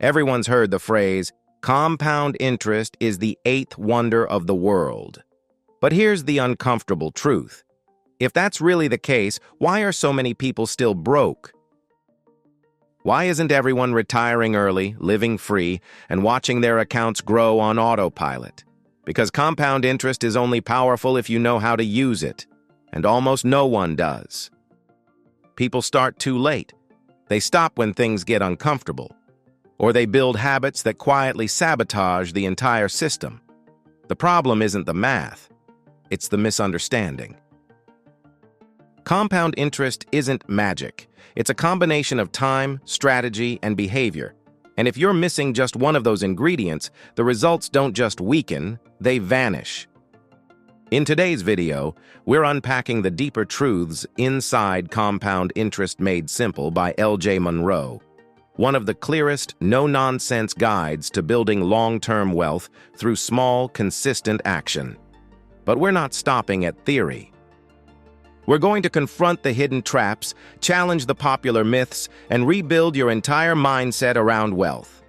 Everyone's heard the phrase, compound interest is the eighth wonder of the world. But here's the uncomfortable truth. If that's really the case, why are so many people still broke? Why isn't everyone retiring early, living free, and watching their accounts grow on autopilot? Because compound interest is only powerful if you know how to use it, and almost no one does. People start too late. They stop when things get uncomfortable, or they build habits that quietly sabotage the entire system. The problem isn't the math, it's the misunderstanding. Compound interest isn't magic. It's a combination of time, strategy, and behavior. And if you're missing just one of those ingredients, the results don't just weaken, they vanish. In today's video, we're unpacking the deeper truths inside Compound Interest Made Simple by LJ Monroe, one of the clearest, no-nonsense guides to building long-term wealth through small, consistent action. But we're not stopping at theory. We're going to confront the hidden traps, challenge the popular myths, and rebuild your entire mindset around wealth.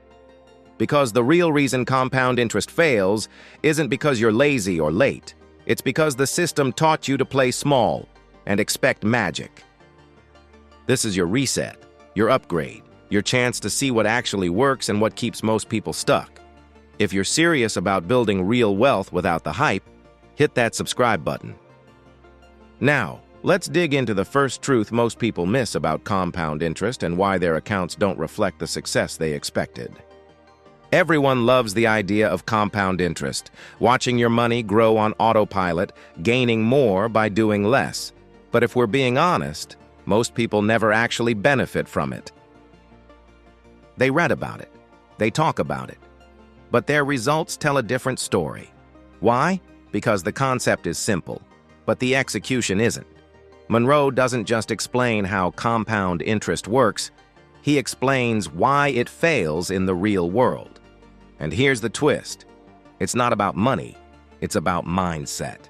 Because the real reason compound interest fails isn't because you're lazy or late. It's because the system taught you to play small and expect magic. This is your reset, your upgrade, your chance to see what actually works and what keeps most people stuck. If you're serious about building real wealth without the hype, hit that subscribe button. Now, let's dig into the first truth most people miss about compound interest and why their accounts don't reflect the success they expected. Everyone loves the idea of compound interest, watching your money grow on autopilot, gaining more by doing less. But if we're being honest, most people never actually benefit from it. They read about it, they talk about it, but their results tell a different story. Why? Because the concept is simple, but the execution isn't. Monroe doesn't just explain how compound interest works, he explains why it fails in the real world. And here's the twist. It's not about money, it's about mindset.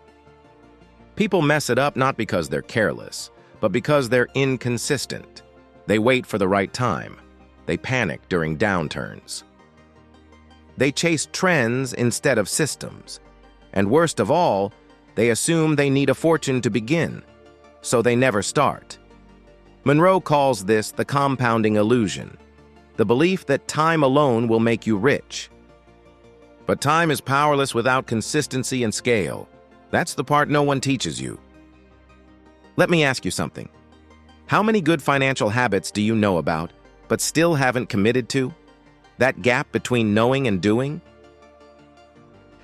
People mess it up not because they're careless, but because they're inconsistent. They wait for the right time. They panic during downturns. They chase trends instead of systems. And worst of all, they assume they need a fortune to begin, so they never start. Monroe calls this the compounding illusion, the belief that time alone will make you rich. But time is powerless without consistency and scale. That's the part no one teaches you. Let me ask you something. How many good financial habits do you know about, but still haven't committed to? That gap between knowing and doing?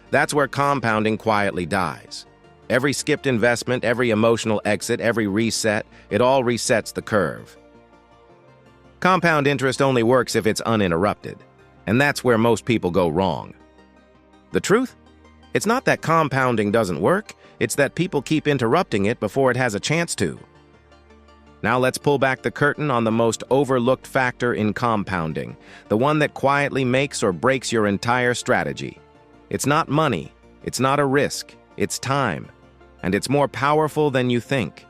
That's where compounding quietly dies. Every skipped investment, every emotional exit, every reset, it all resets the curve. Compound interest only works if it's uninterrupted, and that's where most people go wrong. The truth? It's not that compounding doesn't work, it's that people keep interrupting it before it has a chance to. Now let's pull back the curtain on the most overlooked factor in compounding, the one that quietly makes or breaks your entire strategy. It's not money, it's not a risk, it's time, and it's more powerful than you think.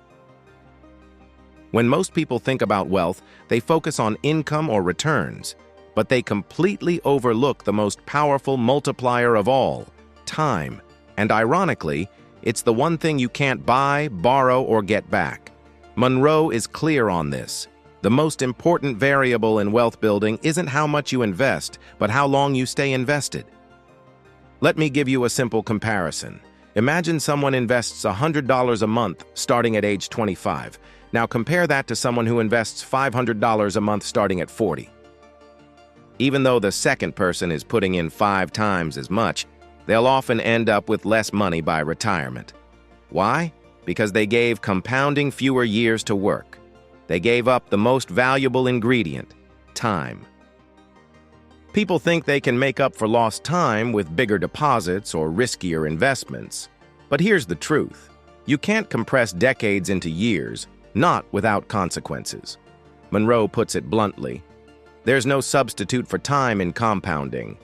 When most people think about wealth, they focus on income or returns, but they completely overlook the most powerful multiplier of all, time. And ironically, it's the one thing you can't buy, borrow, or get back. Monroe is clear on this. The most important variable in wealth building isn't how much you invest, but how long you stay invested. Let me give you a simple comparison. Imagine someone invests $100 a month starting at age 25. Now compare that to someone who invests $500 a month starting at 40. Even though the second person is putting in 5 times as much, they'll often end up with less money by retirement. Why? Because they gave compounding fewer years to work. They gave up the most valuable ingredient, time. People think they can make up for lost time with bigger deposits or riskier investments. But here's the truth. You can't compress decades into years, not without consequences. Monroe puts it bluntly. There's no substitute for time in compounding.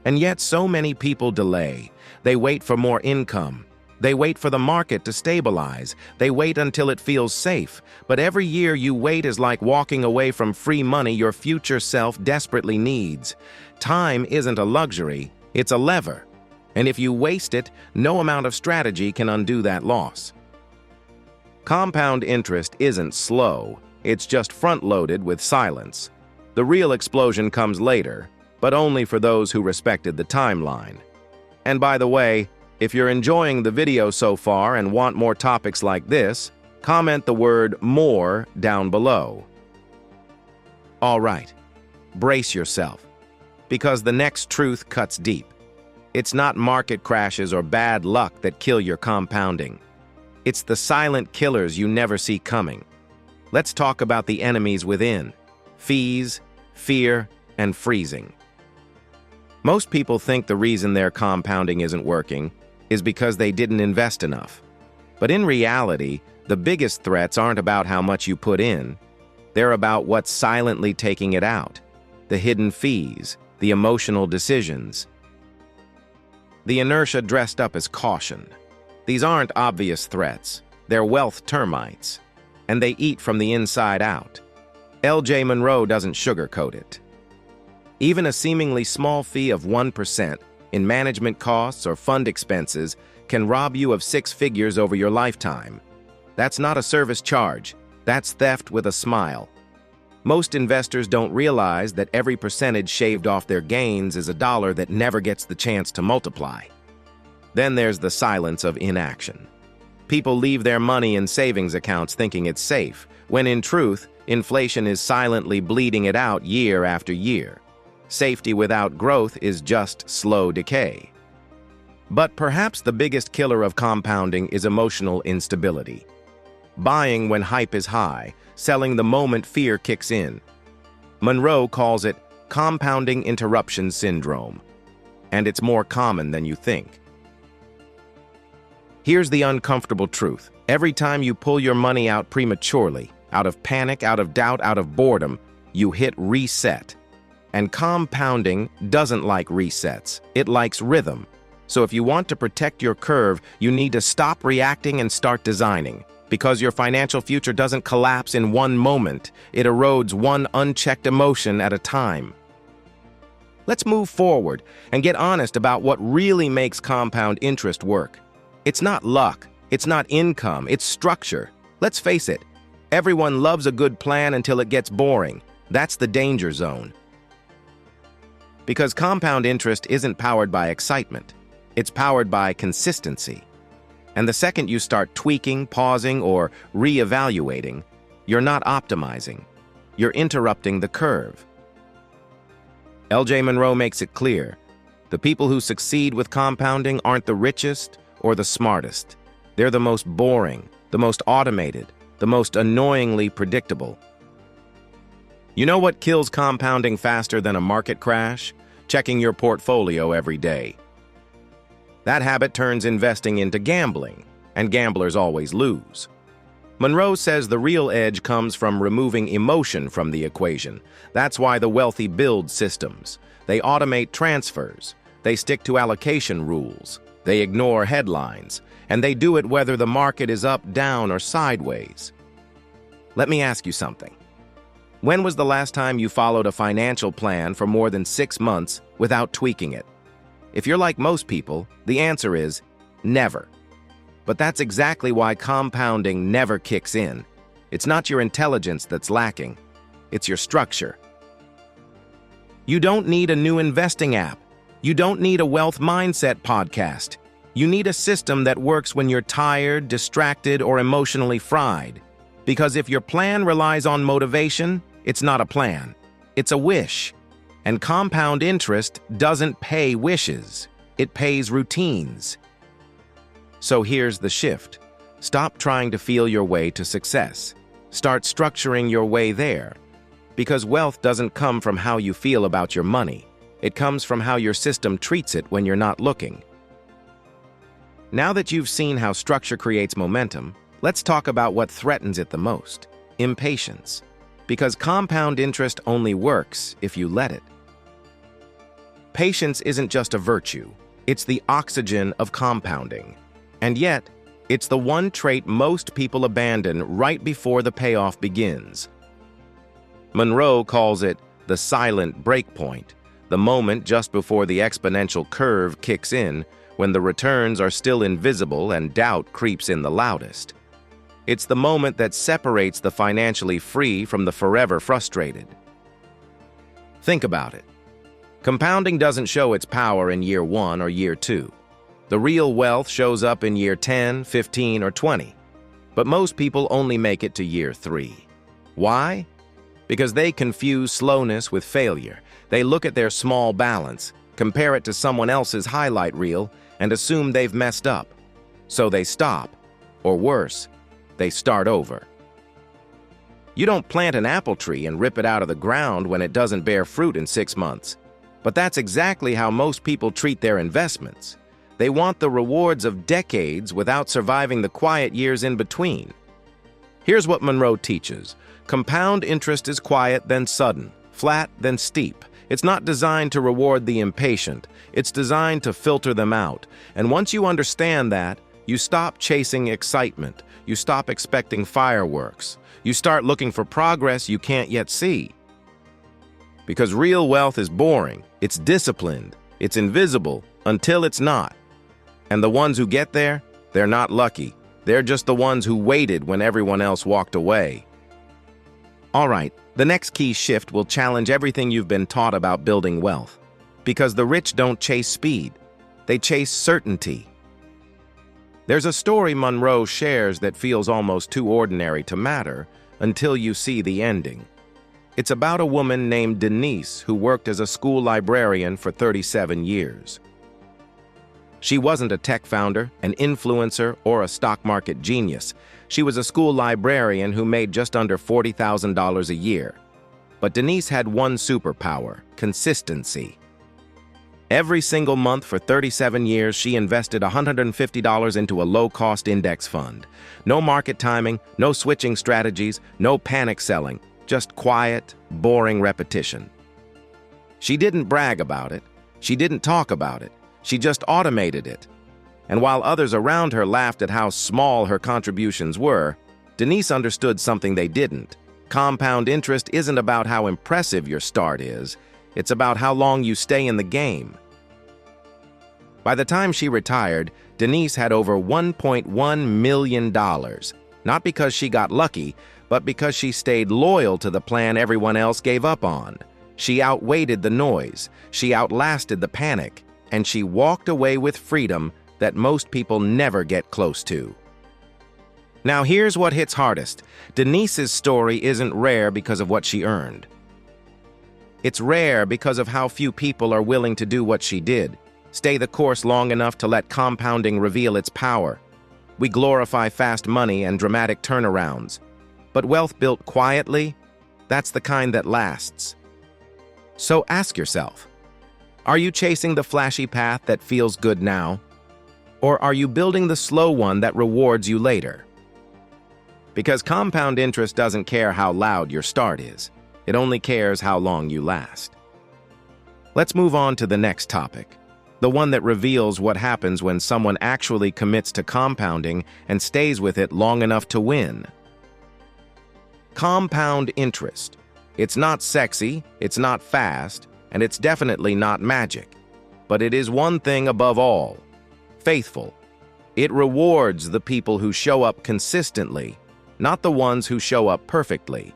And yet so many people delay. They wait for more income. They wait for the market to stabilize. They wait until it feels safe. But every year you wait is like walking away from free money your future self desperately needs. Time isn't a luxury, it's a lever. And if you waste it, no amount of strategy can undo that loss. Compound interest isn't slow, it's just front-loaded with silence. The real explosion comes later, but only for those who respected the timeline. And by the way, if you're enjoying the video so far and want more topics like this, comment the word "more" down below. All right, brace yourself, because the next truth cuts deep. It's not market crashes or bad luck that kill your compounding. It's the silent killers you never see coming. Let's talk about the enemies within: fees, fear, and freezing. Most people think the reason their compounding isn't working is because they didn't invest enough. But in reality, the biggest threats aren't about how much you put in. They're about what's silently taking it out: the hidden fees, the emotional decisions, the inertia dressed up as caution. These aren't obvious threats. They're wealth termites, and they eat from the inside out. LJ Monroe doesn't sugarcoat it. Even a seemingly small fee of 1% in management costs or fund expenses can rob you of 6 figures over your lifetime. That's not a service charge. That's theft with a smile. Most investors don't realize that every percentage shaved off their gains is a dollar that never gets the chance to multiply. Then there's the silence of inaction. People leave their money in savings accounts thinking it's safe, when in truth, inflation is silently bleeding it out year after year. Safety without growth is just slow decay. But perhaps the biggest killer of compounding is emotional instability. Buying when hype is high, selling the moment fear kicks in. Monroe calls it compounding interruption syndrome, and it's more common than you think. Here's the uncomfortable truth. Every time you pull your money out prematurely, out of panic, out of doubt, out of boredom, you hit reset. And compounding doesn't like resets. It likes rhythm. So if you want to protect your curve, you need to stop reacting and start designing. Because your financial future doesn't collapse in one moment. It erodes one unchecked emotion at a time. Let's move forward and get honest about what really makes compound interest work. It's not luck. It's not income. It's structure. Let's face it. Everyone loves a good plan until it gets boring. That's the danger zone. Because compound interest isn't powered by excitement. It's powered by consistency. And the second you start tweaking, pausing, or re-evaluating, you're not optimizing. You're interrupting the curve. LJ Monroe makes it clear. The people who succeed with compounding aren't the richest or the smartest. They're the most boring, the most automated, the most annoyingly predictable. You know what kills compounding faster than a market crash? Checking your portfolio every day. That habit turns investing into gambling, and gamblers always lose. Monroe says the real edge comes from removing emotion from the equation. That's why the wealthy build systems. They automate transfers. They stick to allocation rules. They ignore headlines. And they do it whether the market is up, down, or sideways. Let me ask you something. When was the last time you followed a financial plan for more than 6 months without tweaking it? If you're like most people, the answer is never. But that's exactly why compounding never kicks in. It's not your intelligence that's lacking. It's your structure. You don't need a new investing app. You don't need a wealth mindset podcast. You need a system that works when you're tired, distracted, or emotionally fried. Because if your plan relies on motivation, it's not a plan. It's a wish. And compound interest doesn't pay wishes. It pays routines. So here's the shift. Stop trying to feel your way to success. Start structuring your way there. Because wealth doesn't come from how you feel about your money. It comes from how your system treats it when you're not looking. Now that you've seen how structure creates momentum, let's talk about what threatens it the most: impatience. Because compound interest only works if you let it. Patience isn't just a virtue, it's the oxygen of compounding. And yet, it's the one trait most people abandon right before the payoff begins. Monroe calls it the silent breakpoint, the moment just before the exponential curve kicks in, when the returns are still invisible and doubt creeps in the loudest. It's the moment that separates the financially free from the forever frustrated. Think about it. Compounding doesn't show its power in year 1 or year 2. The real wealth shows up in year 10, 15, or 20. But most people only make it to year 3. Why? Because they confuse slowness with failure. They look at their small balance, compare it to someone else's highlight reel, and assume they've messed up. So they stop, or worse, they start over. You don't plant an apple tree and rip it out of the ground when it doesn't bear fruit in 6 months. But that's exactly how most people treat their investments. They want the rewards of decades without surviving the quiet years in between. Here's what Monroe teaches. Compound interest is quiet, then sudden, flat, then steep. It's not designed to reward the impatient. It's designed to filter them out. And once you understand that, you stop chasing excitement. You stop expecting fireworks. You start looking for progress you can't yet see. Because real wealth is boring, it's disciplined, it's invisible until it's not. And the ones who get there, they're not lucky. They're just the ones who waited when everyone else walked away. All right, the next key shift will challenge everything you've been taught about building wealth. Because the rich don't chase speed, they chase certainty. There's a story Monroe shares that feels almost too ordinary to matter until you see the ending. It's about a woman named Denise who worked as a school librarian for 37 years. She wasn't a tech founder, an influencer, or a stock market genius. She was a school librarian who made just under $40,000 a year. But Denise had one superpower: consistency. Every single month for 37 years, she invested $150 into a low-cost index fund. No market timing, no switching strategies, no panic selling, just quiet, boring repetition. She didn't brag about it. She didn't talk about it. She just automated it. And while others around her laughed at how small her contributions were, Denise understood something they didn't. Compound interest isn't about how impressive your start is. It's about how long you stay in the game. By the time she retired, Denise had over $1.1 million. Not because she got lucky, but because she stayed loyal to the plan everyone else gave up on. She outweighted the noise, she outlasted the panic, and she walked away with freedom that most people never get close to. Now here's what hits hardest. Denise's story isn't rare because of what she earned. It's rare because of how few people are willing to do what she did. Stay the course long enough to let compounding reveal its power. We glorify fast money and dramatic turnarounds. But wealth built quietly, that's the kind that lasts. So ask yourself, are you chasing the flashy path that feels good now? Or are you building the slow one that rewards you later? Because compound interest doesn't care how loud your start is. It only cares how long you last. Let's move on to the next topic, the one that reveals what happens when someone actually commits to compounding and stays with it long enough to win. Compound interest. It's not sexy, it's not fast, and it's definitely not magic. But it is one thing above all: faithful. It rewards the people who show up consistently, not the ones who show up perfectly.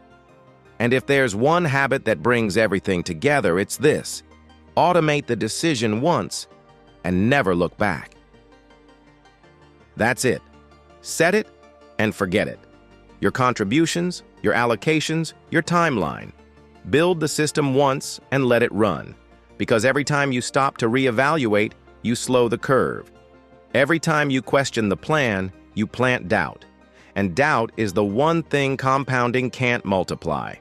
And if there's one habit that brings everything together, it's this: automate the decision once and never look back. That's it. Set it and forget it. Your contributions, your allocations, your timeline. Build the system once and let it run. Because every time you stop to reevaluate, you slow the curve. Every time you question the plan, you plant doubt. And doubt is the one thing compounding can't multiply.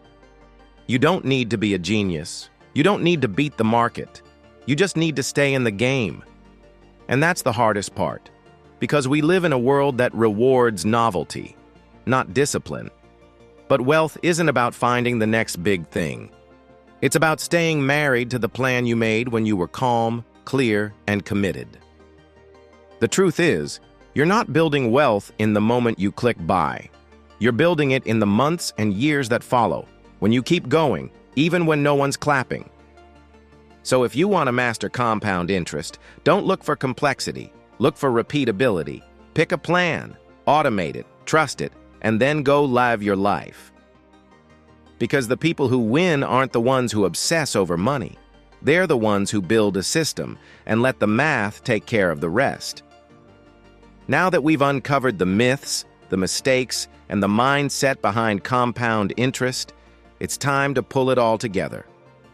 You don't need to be a genius. You don't need to beat the market. You just need to stay in the game. And that's the hardest part. Because we live in a world that rewards novelty, not discipline. But wealth isn't about finding the next big thing. It's about staying married to the plan you made when you were calm, clear, and committed. The truth is, You're not building wealth in the moment you click buy. You're building it in the months and years that follow, when you keep going, even when no one's clapping. So if you want to master compound interest, don't look for complexity. Look for repeatability. Pick a plan, automate it, trust it, and then go live your life. Because the people who win aren't the ones who obsess over money. They're the ones who build a system and let the math take care of the rest. Now that we've uncovered the myths, the mistakes, and the mindset behind compound interest, it's time to pull it all together.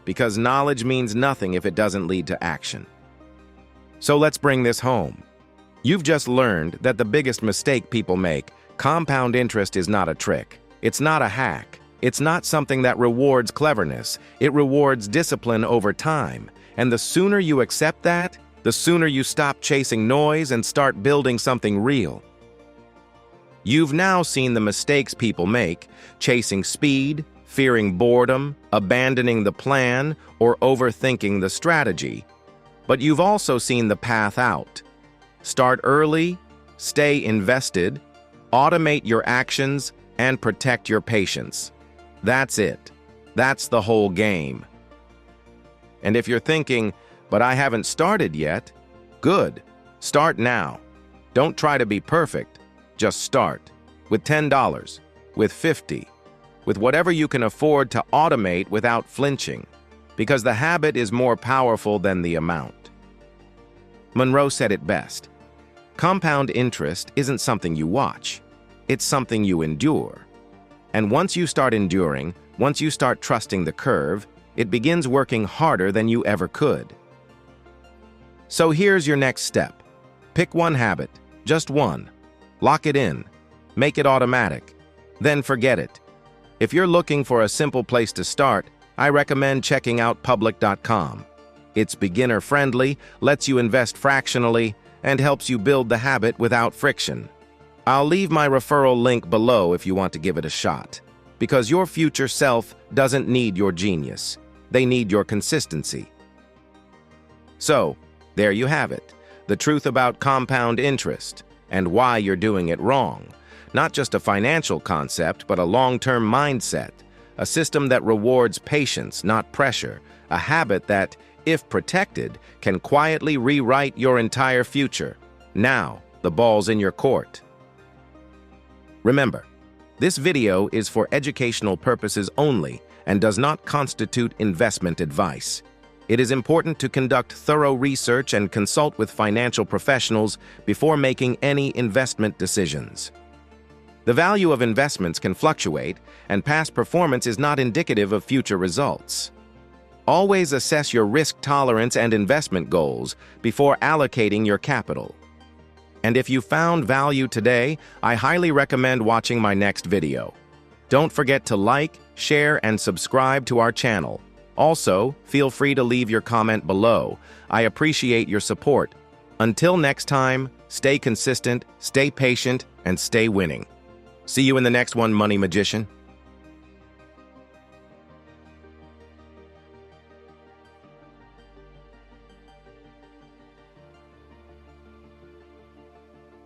Because knowledge means nothing if it doesn't lead to action. So let's bring this home. You've just learned that the biggest mistake people make, compound interest, is not a trick. It's not a hack. It's not something that rewards cleverness. It rewards discipline over time. And the sooner you accept that, the sooner you stop chasing noise and start building something real. You've now seen the mistakes people make, chasing speed, fearing boredom, abandoning the plan, or overthinking the strategy. But you've also seen the path out. Start early, stay invested, automate your actions, and protect your patience. That's it. That's the whole game. And if you're thinking, but I haven't started yet, good. Start now. Don't try to be perfect. Just start. With $10, with $50, with whatever you can afford to automate without flinching, because the habit is more powerful than the amount. Monroe said it best. Compound interest isn't something you watch. It's something you endure. And once you start enduring, once you start trusting the curve, it begins working harder than you ever could. So here's your next step. Pick one habit, just one. Lock it in. Make it automatic. Then forget it. If you're looking for a simple place to start, I recommend checking out public.com. It's beginner-friendly, lets you invest fractionally, and helps you build the habit without friction. I'll leave my referral link below if you want to give it a shot. Because your future self doesn't need your genius. They need your consistency. So, there you have it. The truth about compound interest and why you're doing it wrong. Not just a financial concept, but a long-term mindset. A system that rewards patience, not pressure. A habit that, if protected, can quietly rewrite your entire future. Now, the ball's in your court. Remember, this video is for educational purposes only and does not constitute investment advice. It is important to conduct thorough research and consult with financial professionals before making any investment decisions. The value of investments can fluctuate, and past performance is not indicative of future results. Always assess your risk tolerance and investment goals before allocating your capital. And if you found value today, I highly recommend watching my next video. Don't forget to like, share, and subscribe to our channel. Also, feel free to leave your comment below. I appreciate your support. Until next time, stay consistent, stay patient, and stay winning. See you in the next one, Money Magician.